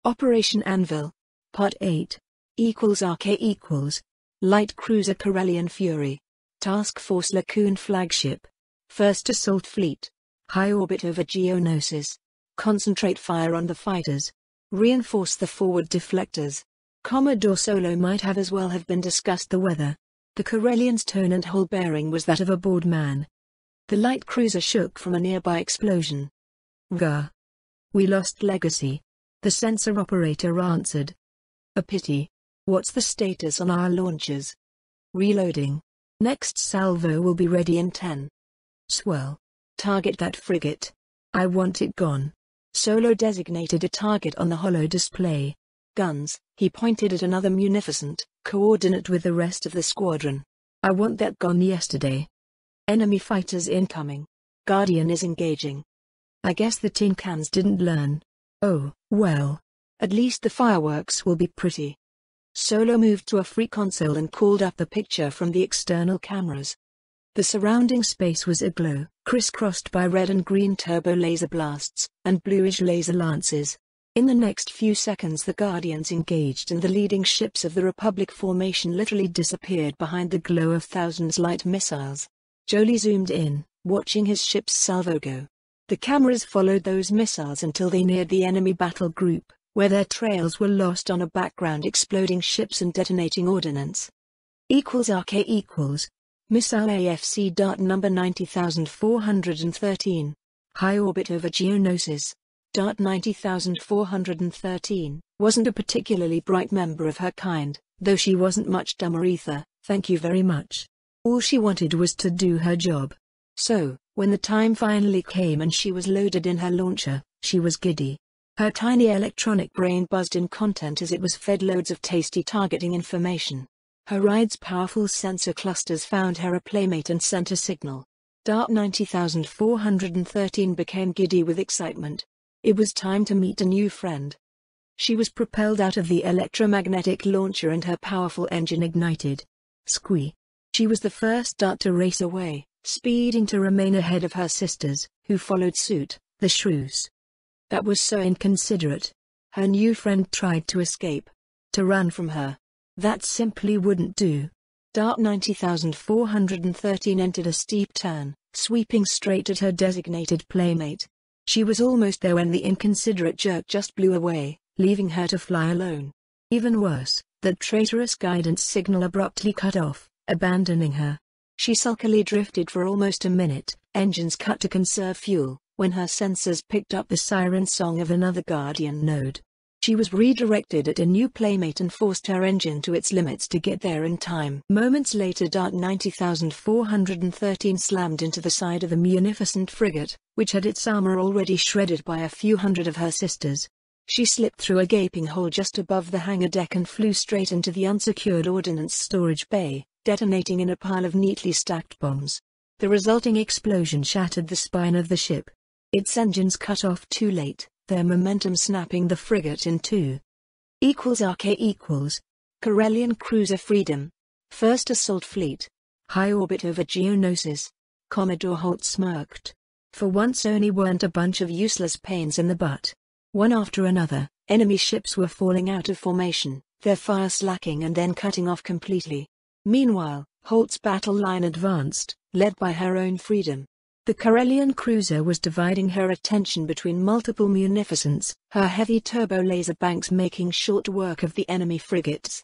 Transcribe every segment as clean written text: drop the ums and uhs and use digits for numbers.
Operation Anvil. Part 8. =RK=. Light Cruiser Karelian Fury. Task Force Lacoon Flagship. First Assault Fleet. High orbit over Geonosis. Concentrate fire on the fighters. Reinforce the forward deflectors. Commodore Solo might have as well have been discussed the weather. The Karelian's tone and whole bearing was that of a bored man. The light cruiser shook from a nearby explosion. Gah. We lost Legacy. The sensor operator answered. A pity. What's the status on our launchers? Reloading. Next salvo will be ready in 10. Swell. Target that frigate. I want it gone. Solo designated a target on the holo display. Guns, he pointed at another munificent, coordinate with the rest of the squadron. I want that gone yesterday. Enemy fighters incoming. Guardian is engaging. I guess the tin cans didn't learn. Oh, well. At least the fireworks will be pretty. Solo moved to a free console and called up the picture from the external cameras. The surrounding space was aglow, crisscrossed by red and green turbo laser blasts, and bluish laser lances. In the next few seconds the Guardians engaged and the leading ships of the Republic formation literally disappeared behind the glow of thousands light missiles. Jolie zoomed in, watching his ship's salvo go. The cameras followed those missiles until they neared the enemy battle group, where their trails were lost on a background exploding ships and detonating ordnance. =RK=. Missile AFC. Number 90413. High orbit over Geonosis. 90413 wasn't a particularly bright member of her kind, though she wasn't much dumber either, thank you very much. All she wanted was to do her job. So, when the time finally came and she was loaded in her launcher, she was giddy. Her tiny electronic brain buzzed in content as it was fed loads of tasty targeting information. Her ride's powerful sensor clusters found her a playmate and sent a signal. 90413 became giddy with excitement. It was time to meet a new friend. She was propelled out of the electromagnetic launcher and her powerful engine ignited. Squee. She was the first dart to race away, speeding to remain ahead of her sisters, who followed suit, the shrews. That was so inconsiderate. Her new friend tried to escape. To run from her. That simply wouldn't do. 90413 entered a steep turn, sweeping straight at her designated playmate. She was almost there when the inconsiderate jerk just blew away, leaving her to fly alone. Even worse, that traitorous guidance signal abruptly cut off, abandoning her. She sulkily drifted for almost a minute, engines cut to conserve fuel, when her sensors picked up the siren song of another Guardian node. She was redirected at a new playmate and forced her engine to its limits to get there in time. Moments later 90413 slammed into the side of the munificent frigate, which had its armor already shredded by a few hundred of her sisters. She slipped through a gaping hole just above the hangar deck and flew straight into the unsecured ordnance storage bay, detonating in a pile of neatly stacked bombs. The resulting explosion shattered the spine of the ship. Its engines cut off too late, their momentum snapping the frigate in two. =RK=. Karelian Cruiser Freedom. First Assault Fleet. High orbit over Geonosis. Commodore Holt smirked. For once only weren't a bunch of useless pains in the butt. One after another, enemy ships were falling out of formation, their fire slacking and then cutting off completely. Meanwhile, Holt's battle line advanced, led by her own Freedom. The Karelian cruiser was dividing her attention between multiple munificents, her heavy turbo laser banks making short work of the enemy frigates.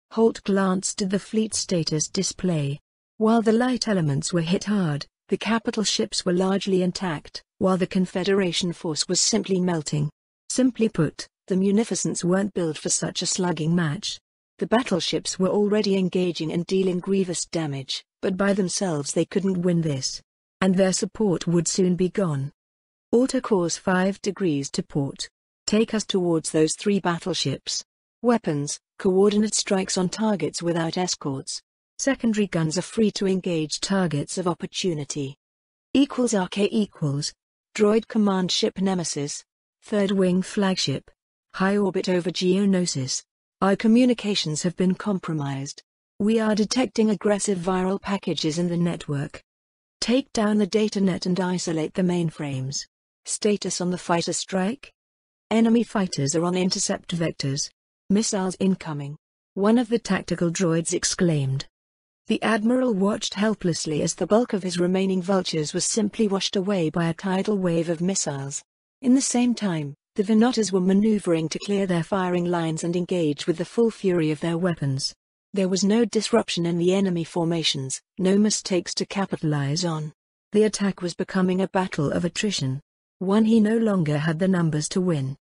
Holt glanced at the fleet status display. While the light elements were hit hard, the capital ships were largely intact, while the Confederation force was simply melting. Simply put, the munificents weren't built for such a slugging match. The battleships were already engaging and dealing grievous damage, but by themselves they couldn't win this. And their support would soon be gone. Autocourse 5 degrees to port. Take us towards those 3 battleships. Weapons, coordinate strikes on targets without escorts. Secondary guns are free to engage targets of opportunity. =RK=. Droid Command Ship Nemesis. Third Wing Flagship. High orbit over Geonosis. Our communications have been compromised. We are detecting aggressive viral packages in the network. Take down the datanet and isolate the mainframes. Status on the fighter strike? Enemy fighters are on intercept vectors. Missiles incoming. One of the tactical droids exclaimed. The Admiral watched helplessly as the bulk of his remaining vultures was simply washed away by a tidal wave of missiles. In the same time, the Venottas were maneuvering to clear their firing lines and engage with the full fury of their weapons. There was no disruption in the enemy formations, no mistakes to capitalize on. The attack was becoming a battle of attrition. One he no longer had the numbers to win.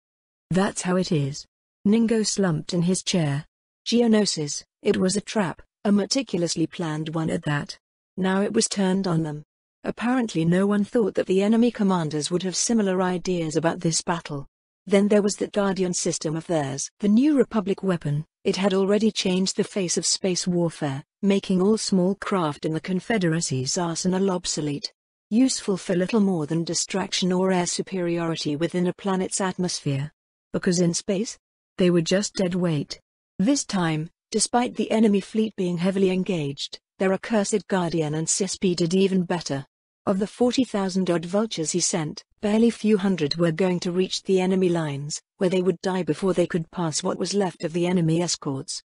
That's how it is. Ningo slumped in his chair. Geonosis, it was a trap, a meticulously planned one at that. Now it was turned on them. Apparently no one thought that the enemy commanders would have similar ideas about this battle. Then there was that Guardian system of theirs. The New Republic weapon, it had already changed the face of space warfare, making all small craft in the Confederacy's arsenal obsolete. Useful for little more than distraction or air superiority within a planet's atmosphere. Because in space, they were just dead weight. This time, despite the enemy fleet being heavily engaged, their accursed Guardian and CISP did even better. Of the 40,000-odd vultures he sent, barely few hundred were going to reach the enemy lines, where they would die before they could pass what was left of the enemy escorts.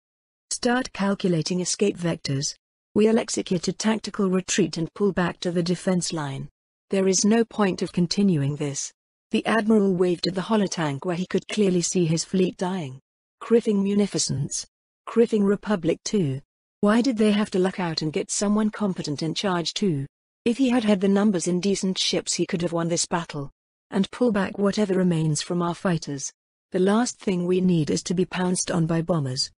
Start calculating escape vectors. We'll execute a tactical retreat and pull back to the defense line. There is no point of continuing this. The Admiral waved at the holotank where he could clearly see his fleet dying. Criffing munificence. Criffing Republic too. Why did they have to luck out and get someone competent in charge too? If he had had the numbers in decent ships he could have won this battle. And pull back whatever remains from our fighters. The last thing we need is to be pounced on by bombers.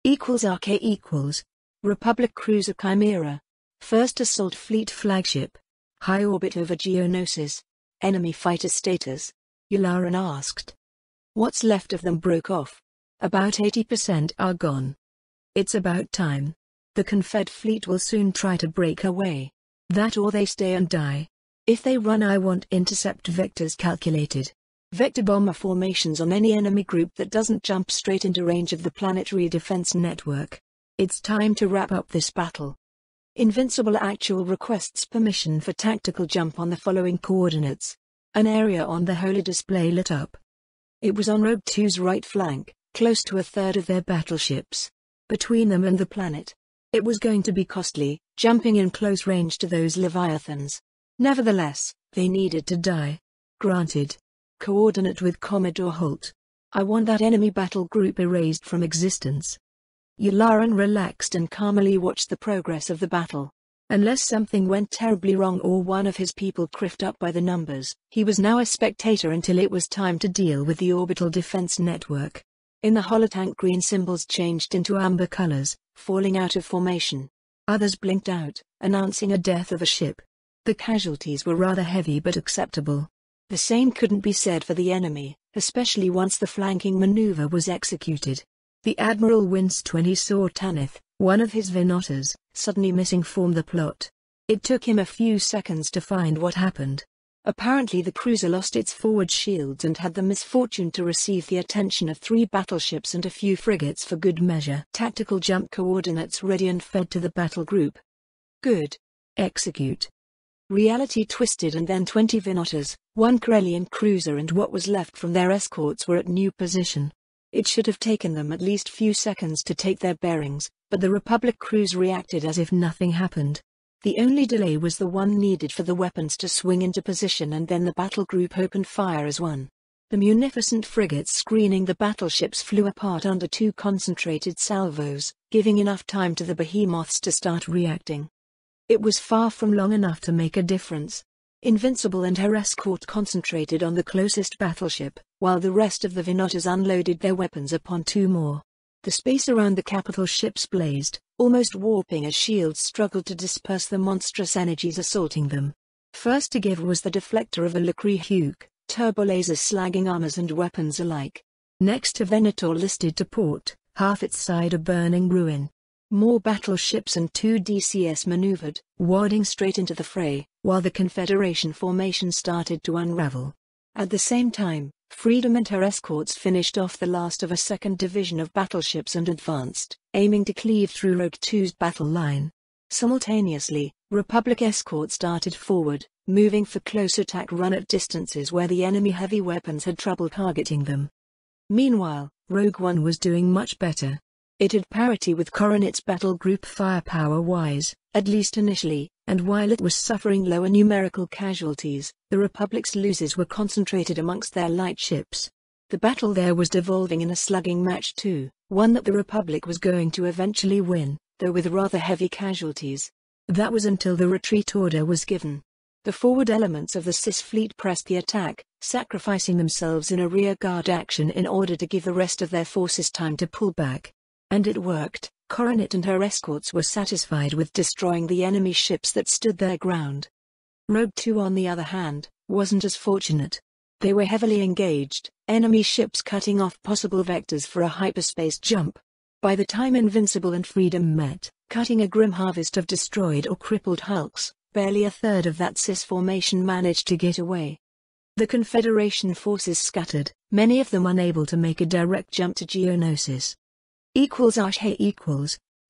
RK equals. Republic Cruiser Chimera. First Assault Fleet Flagship. High orbit over Geonosis. Enemy fighter status. Yularen asked. What's left of them broke off. About 80% are gone. It's about time. The Confed fleet will soon try to break away. That or they stay and die. If they run I want intercept vectors calculated. Vector bomber formations on any enemy group that doesn't jump straight into range of the planetary defense network. It's time to wrap up this battle. Invincible Actual requests permission for tactical jump on the following coordinates. An area on the holy display lit up. It was on Rogue 2's right flank, close to a third of their battleships. Between them and the planet. It was going to be costly, jumping in close range to those Leviathans. Nevertheless, they needed to die. Granted. Coordinate with Commodore Holt. I want that enemy battle group erased from existence. Yularen relaxed and calmly watched the progress of the battle. Unless something went terribly wrong or one of his people criffed up by the numbers, he was now a spectator until it was time to deal with the orbital defense network. In the holotank green symbols changed into amber colors, falling out of formation. Others blinked out, announcing a death of a ship. The casualties were rather heavy but acceptable. The same couldn't be said for the enemy, especially once the flanking maneuver was executed. The Admiral winced when he saw Tanith, one of his Venottas, suddenly missing from the plot. It took him a few seconds to find what happened. Apparently the cruiser lost its forward shields and had the misfortune to receive the attention of 3 battleships and a few frigates for good measure. Tactical jump coordinates ready and fed to the battle group. Good. Execute. Reality twisted and then 20 Venottas, 1 Corellian cruiser and what was left from their escorts were at new position. It should have taken them at least few seconds to take their bearings, but the Republic crews reacted as if nothing happened. The only delay was the one needed for the weapons to swing into position and then the battle group opened fire as one. The munificent frigates screening the battleships flew apart under 2 concentrated salvos, giving enough time to the behemoths to start reacting. It was far from long enough to make a difference. Invincible and her escort concentrated on the closest battleship, while the rest of the Venottas unloaded their weapons upon 2 more. The space around the capital ships blazed, almost warping as shields struggled to disperse the monstrous energies assaulting them. First to give was the deflector of a Lacree Hugh, turbolasers slagging armors and weapons alike. Next a Venator listed to port, half its side a burning ruin. More battleships and 2 DCS maneuvered, wading straight into the fray, while the Confederation formation started to unravel. At the same time, Freedom and her escorts finished off the last of a 2nd division of battleships and advanced, aiming to cleave through Rogue 2's battle line. Simultaneously, Republic escorts darted forward, moving for close attack run at distances where the enemy heavy weapons had trouble targeting them. Meanwhile, Rogue One was doing much better. It had parity with Coronet's battle group firepower-wise, at least initially, and while it was suffering lower numerical casualties, the Republic's losses were concentrated amongst their light ships. The battle there was devolving in a slugging match too, one that the Republic was going to eventually win, though with rather heavy casualties. That was until the retreat order was given. The forward elements of the CIS fleet pressed the attack, sacrificing themselves in a rearguard action in order to give the rest of their forces time to pull back. And it worked. Coronet and her escorts were satisfied with destroying the enemy ships that stood their ground. Rogue 2, on the other hand, wasn't as fortunate. They were heavily engaged, enemy ships cutting off possible vectors for a hyperspace jump. By the time Invincible and Freedom met, cutting a grim harvest of destroyed or crippled hulks, barely a third of that CIS formation managed to get away. The Confederation forces scattered, many of them unable to make a direct jump to Geonosis. =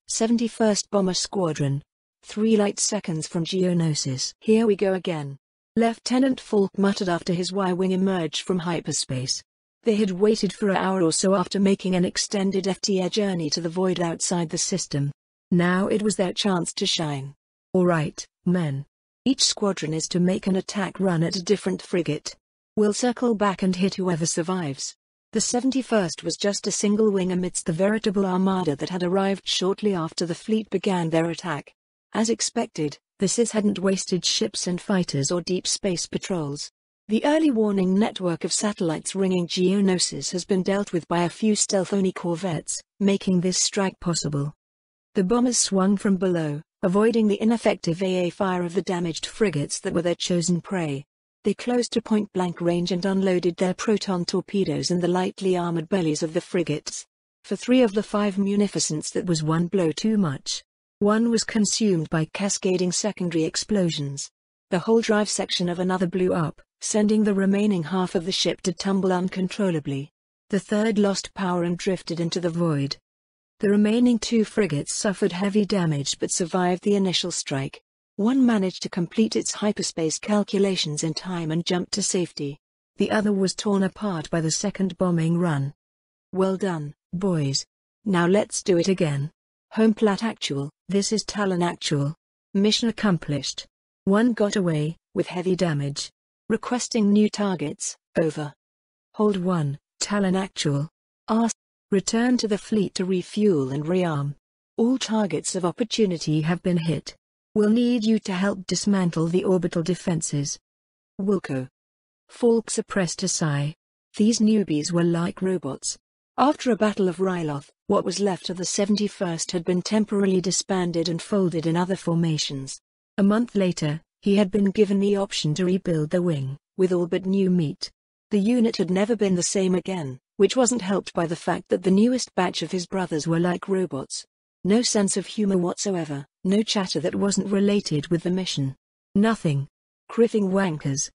71st Bomber Squadron. 3 light seconds from Geonosis. Here we go again. Lieutenant Falk muttered after his Y-wing emerged from hyperspace. They had waited for an hour or so after making an extended FTAir journey to the void outside the system. Now it was their chance to shine. All right, men. Each squadron is to make an attack run at a different frigate. We'll circle back and hit whoever survives. The 71st was just a single wing amidst the veritable armada that had arrived shortly after the fleet began their attack. As expected, the CIS hadn't wasted ships and fighters or deep space patrols. The early warning network of satellites ringing Geonosis has been dealt with by a few stealth-only corvettes, making this strike possible. The bombers swung from below, avoiding the ineffective AA fire of the damaged frigates that were their chosen prey. They closed to point-blank range and unloaded their proton torpedoes in the lightly armored bellies of the frigates. For 3 of the 5 munificents that was one blow too much. One was consumed by cascading secondary explosions. The whole drive section of another blew up, sending the remaining half of the ship to tumble uncontrollably. The third lost power and drifted into the void. The remaining 2 frigates suffered heavy damage but survived the initial strike. One managed to complete its hyperspace calculations in time and jumped to safety. The other was torn apart by the second bombing run. Well done, boys. Now let's do it again. Home plat actual, this is Talon actual. Mission accomplished. One got away, with heavy damage. Requesting new targets, over. Hold 1, Talon actual. Ask. Return to the fleet to refuel and rearm. All targets of opportunity have been hit. We'll need you to help dismantle the orbital defenses. Wilco. Falk suppressed a sigh. These newbies were like robots. After a battle of Ryloth, what was left of the 71st had been temporarily disbanded and folded in other formations. A month later, he had been given the option to rebuild the wing, with all but new meat. The unit had never been the same again, which wasn't helped by the fact that the newest batch of his brothers were like robots. No sense of humor whatsoever, no chatter that wasn't related with the mission. Nothing. Criffing wankers.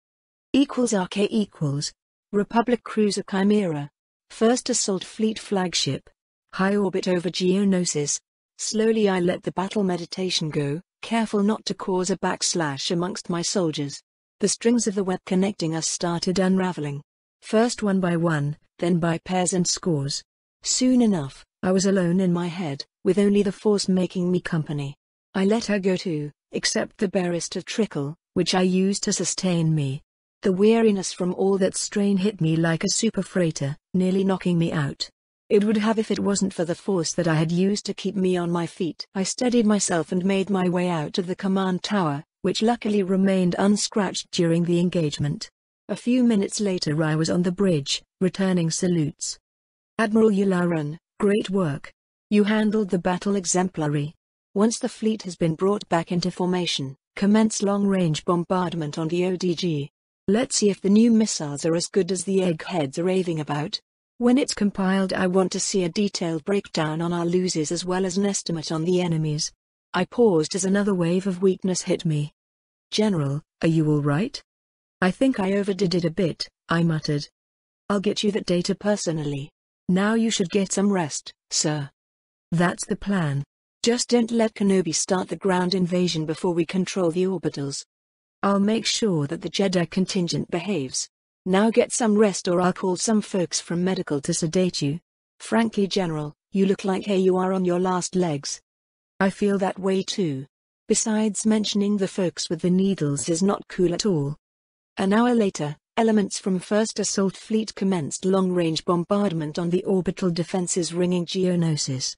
== Republic Cruiser Chimera. First Assault Fleet Flagship. High orbit over Geonosis. Slowly I let the battle meditation go, careful not to cause a backslash amongst my soldiers. The strings of the web connecting us started unraveling. First one by one, then by pairs and scores. Soon enough, I was alone in my head, with only the Force making me company. I let her go too, except the barest of trickle, which I used to sustain me. The weariness from all that strain hit me like a super freighter, nearly knocking me out. It would have if it wasn't for the Force that I had used to keep me on my feet. I steadied myself and made my way out of the command tower, which luckily remained unscratched during the engagement. A few minutes later I was on the bridge, returning salutes. Admiral Yularan, great work. You handled the battle exemplary. Once the fleet has been brought back into formation, commence long-range bombardment on the ODG. Let's see if the new missiles are as good as the eggheads are raving about. When it's compiled I want to see a detailed breakdown on our losses as well as an estimate on the enemies. I paused as another wave of weakness hit me. General, are you all right? I think I overdid it a bit, I muttered. I'll get you that data personally. Now you should get some rest, sir. That's the plan. Just don't let Kenobi start the ground invasion before we control the orbitals. I'll make sure that the Jedi contingent behaves. Now get some rest or I'll call some folks from medical to sedate you. Frankly, General, you look like you are on your last legs. I feel that way too. Besides, mentioning the folks with the needles is not cool at all. An hour later, elements from 1st Assault Fleet commenced long-range bombardment on the orbital defenses ringing Geonosis.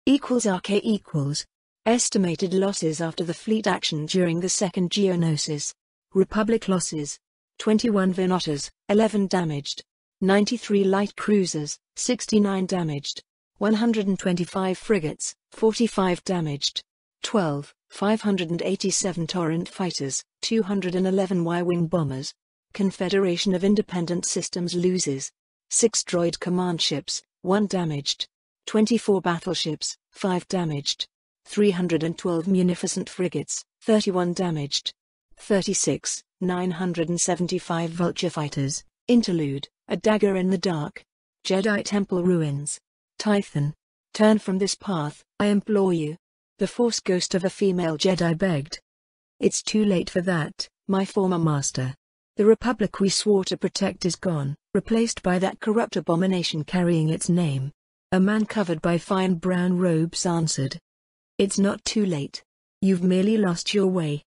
=RK=. Estimated losses after the fleet action during the second Geonosis. Republic losses: 21 Venottas, 11 damaged. 93 light cruisers, 69 damaged. 125 frigates, 45 damaged. 587 Torrent fighters, 211 Y-wing bombers. Confederation of Independent Systems loses 6 droid command ships, 1 damaged. 24 battleships, 5 damaged. 312 munificent frigates, 31 damaged. 36, 975 Vulture fighters. Interlude: A Dagger in the Dark. Jedi Temple ruins. Tython, turn from this path, I implore you. The Force ghost of a female Jedi begged. It's too late for that, my former master. The Republic we swore to protect is gone, replaced by that corrupt abomination carrying its name. A man covered by fine brown robes answered. It's not too late. You've merely lost your way.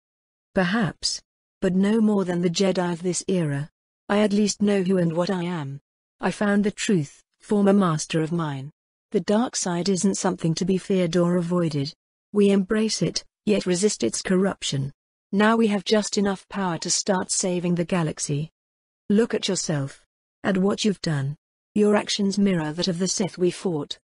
Perhaps. But no more than the Jedi of this era. I at least know who and what I am. I found the truth, former master of mine. The dark side isn't something to be feared or avoided. We embrace it, yet resist its corruption. Now we have just enough power to start saving the galaxy. Look at yourself. At what you've done. Your actions mirror that of the Sith we fought.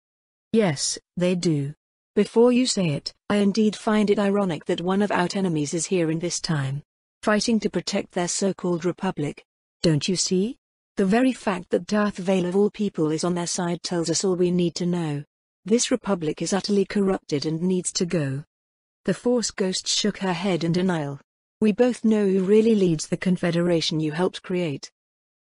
Yes, they do. Before you say it, I indeed find it ironic that one of our enemies is here in this time, fighting to protect their so-called Republic. Don't you see? The very fact that Darth Vader of all people is on their side tells us all we need to know. This Republic is utterly corrupted and needs to go. The Force ghost shook her head in denial. We both know who really leads the Confederation you helped create.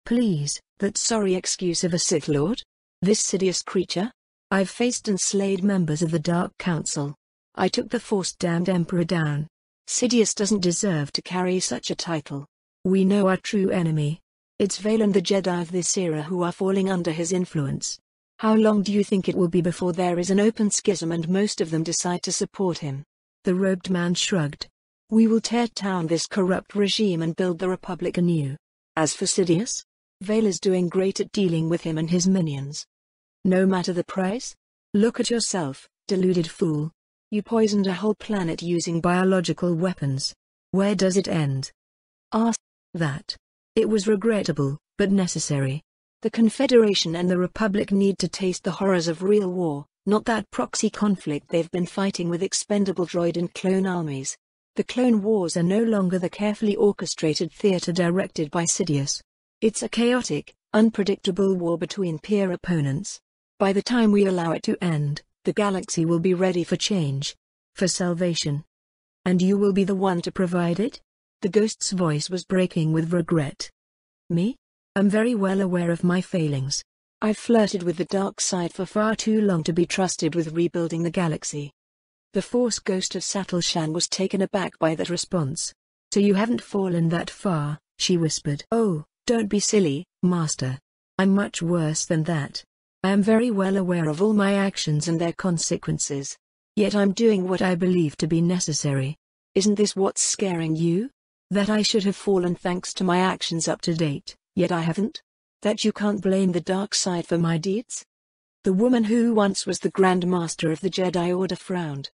Please, that sorry excuse of a Sith Lord? This Sidious creature? I've faced and slayed members of the Dark Council. I took the Force-damned Emperor down. Sidious doesn't deserve to carry such a title. We know our true enemy. It's Vader and the Jedi of this era who are falling under his influence. How long do you think it will be before there is an open schism and most of them decide to support him? The robed man shrugged. We will tear down this corrupt regime and build the Republic anew. As for Sidious, Vader's doing great at dealing with him and his minions. No matter the price? Look at yourself, deluded fool. You poisoned a whole planet using biological weapons. Where does it end? Ask that. It was regrettable, but necessary. The Confederation and the Republic need to taste the horrors of real war, not that proxy conflict they've been fighting with expendable droid and clone armies. The Clone Wars are no longer the carefully orchestrated theater directed by Sidious. It's a chaotic, unpredictable war between peer opponents. By the time we allow it to end, the galaxy will be ready for change. For salvation. And you will be the one to provide it? The ghost's voice was breaking with regret. Me? I'm very well aware of my failings. I've flirted with the dark side for far too long to be trusted with rebuilding the galaxy. The Force ghost of Satelshan was taken aback by that response. So you haven't fallen that far, she whispered. Oh, don't be silly, Master. I'm much worse than that. I am very well aware of all my actions and their consequences. Yet I'm doing what I believe to be necessary. Isn't this what's scaring you? That I should have fallen thanks to my actions up to date, yet I haven't? That you can't blame the dark side for my deeds? The woman who once was the Grand Master of the Jedi Order frowned.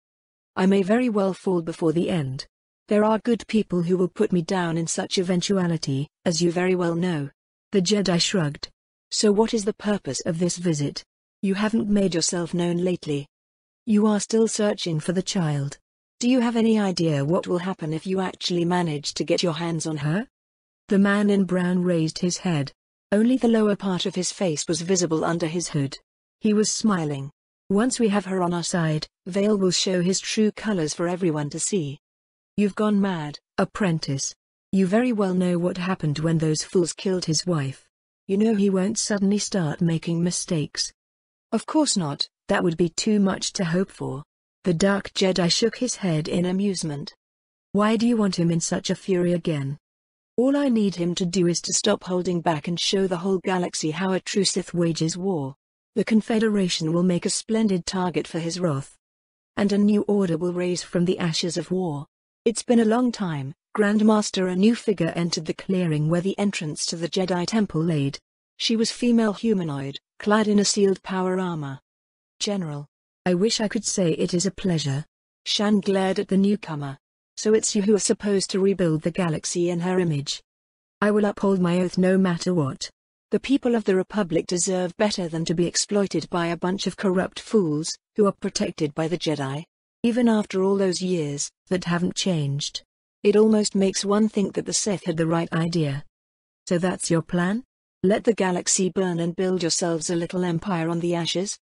I may very well fall before the end. There are good people who will put me down in such eventuality, as you very well know. The Jedi shrugged. So what is the purpose of this visit? You haven't made yourself known lately. You are still searching for the child. Do you have any idea what will happen if you actually manage to get your hands on her? The man in brown raised his head. Only the lower part of his face was visible under his hood. He was smiling. Once we have her on our side, Vale will show his true colors for everyone to see. You've gone mad, apprentice. You very well know what happened when those fools killed his wife. You know he won't suddenly start making mistakes. Of course not, that would be too much to hope for. The Dark Jedi shook his head in amusement. Why do you want him in such a fury again? All I need him to do is to stop holding back and show the whole galaxy how a true Sith wages war. The Confederation will make a splendid target for his wrath. And a new order will rise from the ashes of war. It's been a long time, Grandmaster. A new figure entered the clearing where the entrance to the Jedi Temple laid. She was female humanoid, clad in a sealed power armor. General. I wish I could say it is a pleasure. Shan glared at the newcomer. So it's you who are supposed to rebuild the galaxy in her image. I will uphold my oath no matter what. The people of the Republic deserve better than to be exploited by a bunch of corrupt fools, who are protected by the Jedi. Even after all those years, that haven't changed. It almost makes one think that the Sith had the right idea. So that's your plan? Let the galaxy burn and build yourselves a little empire on the ashes?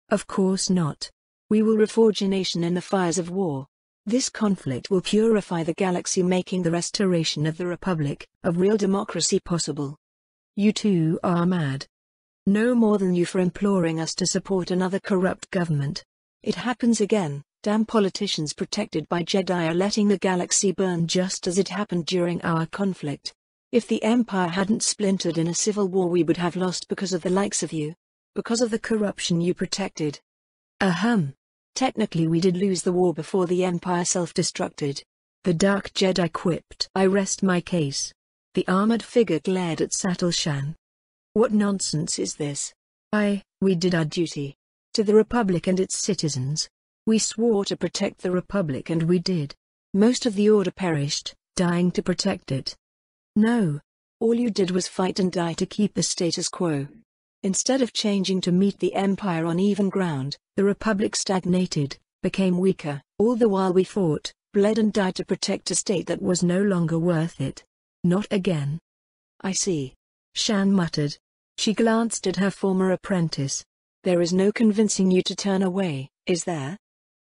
Of course not. We will reforge a nation in the fires of war. This conflict will purify the galaxy, making the restoration of the Republic, of real democracy, possible. You two are mad. No more than you for imploring us to support another corrupt government. It happens again. Damn politicians protected by Jedi are letting the galaxy burn just as it happened during our conflict. If the Empire hadn't splintered in a civil war, we would have lost because of the likes of you. Because of the corruption you protected. Ahem. Technically we did lose the war before the Empire self-destructed. The Dark Jedi quipped. I rest my case. The armored figure glared at Sattel Shan. What nonsense is this? We did our duty. To the Republic and its citizens. We swore to protect the Republic and we did. Most of the Order perished, dying to protect it. No. All you did was fight and die to keep the status quo. Instead of changing to meet the Empire on even ground, the Republic stagnated, became weaker. All the while we fought, bled and died to protect a state that was no longer worth it. Not again. I see. Shan muttered. She glanced at her former apprentice. There is no convincing you to turn away, is there?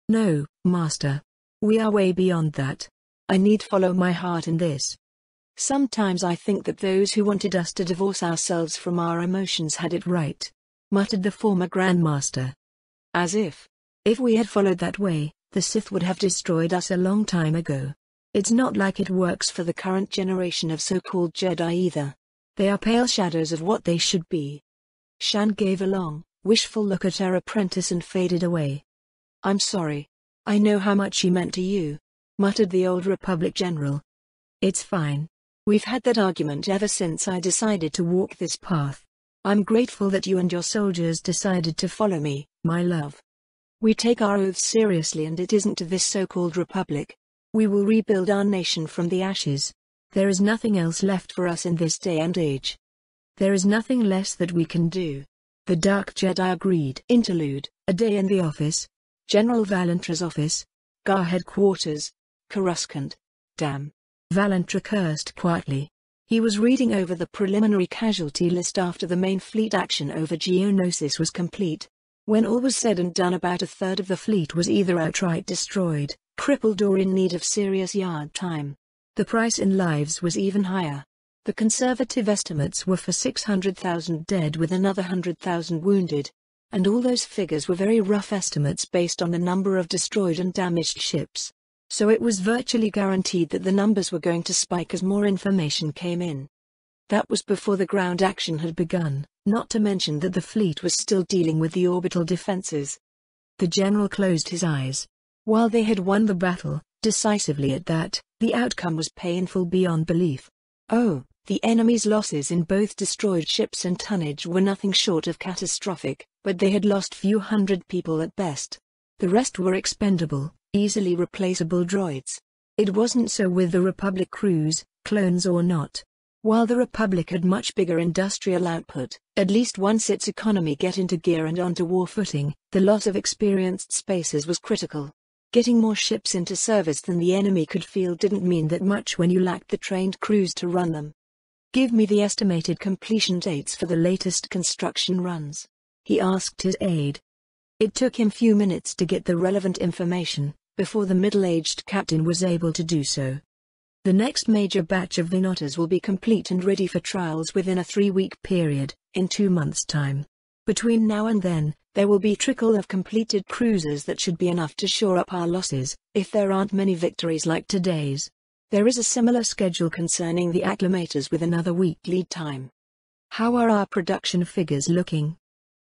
No, Master. We are way beyond that. I need follow my heart in this. Sometimes I think that those who wanted us to divorce ourselves from our emotions had it right, muttered the former Grandmaster. As if we had followed that way, the Sith would have destroyed us a long time ago. It's not like it works for the current generation of so-called Jedi either. They are pale shadows of what they should be. Shan gave a long, wishful look at her apprentice and faded away. I'm sorry. I know how much he meant to you, muttered the old Republic general. It's fine. We've had that argument ever since I decided to walk this path. I'm grateful that you and your soldiers decided to follow me, my love. We take our oaths seriously, and it isn't to this so-called Republic. We will rebuild our nation from the ashes. There is nothing else left for us in this day and age. There is nothing less that we can do. The Dark Jedi agreed. Interlude, a day in the office. General Valentra's office. Gar headquarters. Coruscant. Damn. Valentra cursed quietly. He was reading over the preliminary casualty list after the main fleet action over Geonosis was complete. When all was said and done, about a third of the fleet was either outright destroyed, crippled, or in need of serious yard time. The price in lives was even higher. The conservative estimates were for 600,000 dead with another 100,000 wounded. And all those figures were very rough estimates based on the number of destroyed and damaged ships. So it was virtually guaranteed that the numbers were going to spike as more information came in. That was before the ground action had begun, not to mention that the fleet was still dealing with the orbital defenses. The general closed his eyes. While they had won the battle, decisively at that, the outcome was painful beyond belief. Oh, the enemy's losses in both destroyed ships and tonnage were nothing short of catastrophic, but they had lost few hundred people at best. The rest were expendable, easily replaceable droids. It wasn't so with the Republic crews, clones or not. While the Republic had much bigger industrial output, at least once its economy get into gear and onto war footing, the loss of experienced spacers was critical. Getting more ships into service than the enemy could field didn't mean that much when you lacked the trained crews to run them. Give me the estimated completion dates for the latest construction runs, he asked his aide. It took him few minutes to get the relevant information, before the middle-aged captain was able to do so. The next major batch of Vinotas will be complete and ready for trials within a 3-week period, in 2 months' time. Between now and then, There will be a trickle of completed cruises that should be enough to shore up our losses, if there aren't many victories like today's. There is a similar schedule concerning the acclimators with another week lead time. How are our production figures looking?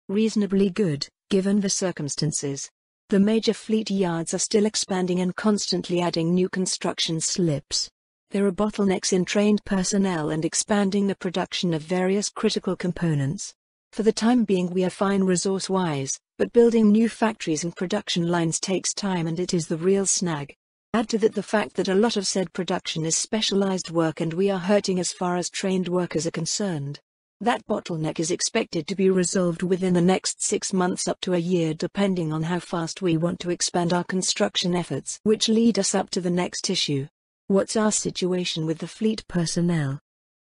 Reasonably good, given the circumstances. The major fleet yards are still expanding and constantly adding new construction slips. There are bottlenecks in trained personnel and expanding the production of various critical components. For the time being we are fine resource-wise, but building new factories and production lines takes time and it is the real snag. Add to that the fact that a lot of said production is specialized work and we are hurting as far as trained workers are concerned. That bottleneck is expected to be resolved within the next 6 months up to a year depending on how fast we want to expand our construction efforts. Which lead us up to the next issue. What's our situation with the fleet personnel?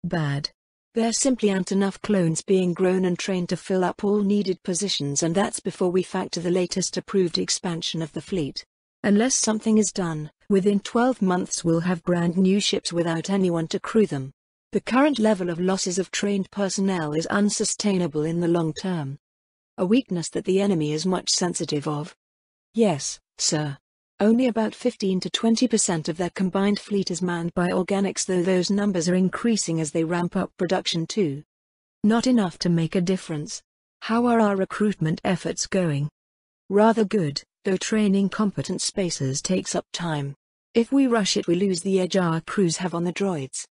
Bad. There simply aren't enough clones being grown and trained to fill up all needed positions, and that's before we factor the latest approved expansion of the fleet. Unless something is done, within 12 months we'll have brand new ships without anyone to crew them. The current level of losses of trained personnel is unsustainable in the long term. A weakness that the enemy is much sensitive of. Yes, sir. Only about 15 to 20% of their combined fleet is manned by organics, though those numbers are increasing as they ramp up production too. Not enough to make a difference. How are our recruitment efforts going? Rather good, though training competent spacers takes up time. If we rush it we lose the edge our crews have on the droids.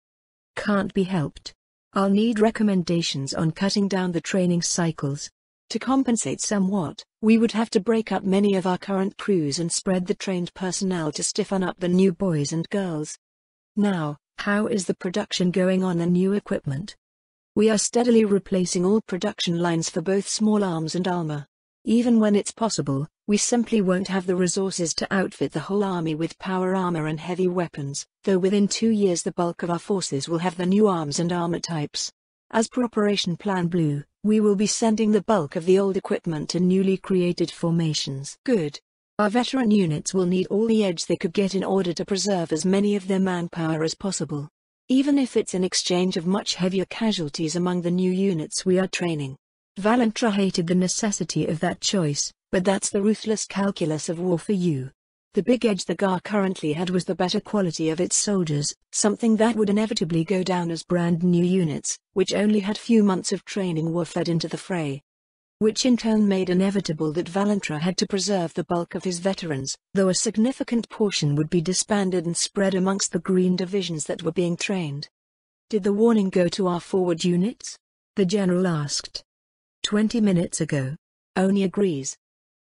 Can't be helped. I'll need recommendations on cutting down the training cycles. To compensate somewhat, we would have to break up many of our current crews and spread the trained personnel to stiffen up the new boys and girls. Now, how is the production going on the new equipment? We are steadily replacing all production lines for both small arms and armor. Even when it's possible, we simply won't have the resources to outfit the whole army with power armor and heavy weapons, though within 2 years the bulk of our forces will have the new arms and armor types. As per Operation Plan Blue, we will be sending the bulk of the old equipment to newly created formations. Good. Our veteran units will need all the edge they could get in order to preserve as many of their manpower as possible. Even if it's in exchange of much heavier casualties among the new units we are training. Valentra hated the necessity of that choice, but that's the ruthless calculus of war for you. The big edge the GAR currently had was the better quality of its soldiers, something that would inevitably go down as brand new units, which only had few months of training were fed into the fray. Which in turn made inevitable that Valentra had to preserve the bulk of his veterans, though a significant portion would be disbanded and spread amongst the green divisions that were being trained. Did the warning go to our forward units? The general asked. 20 minutes ago. Oni agrees.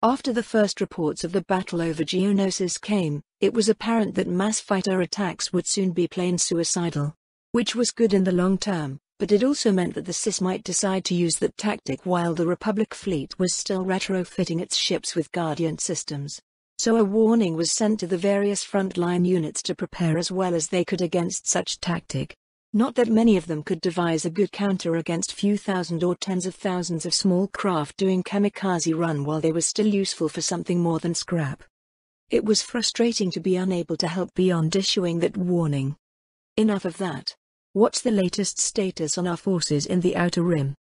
After the first reports of the battle over Geonosis came, it was apparent that mass fighter attacks would soon be plain suicidal. Which was good in the long term, but it also meant that the CIS might decide to use that tactic while the Republic fleet was still retrofitting its ships with Guardian systems. So a warning was sent to the various frontline units to prepare as well as they could against such tactic. Not that many of them could devise a good counter against few thousand or tens of thousands of small craft doing kamikaze run while they were still useful for something more than scrap. It was frustrating to be unable to help beyond issuing that warning. Enough of that. What's the latest status on our forces in the Outer Rim?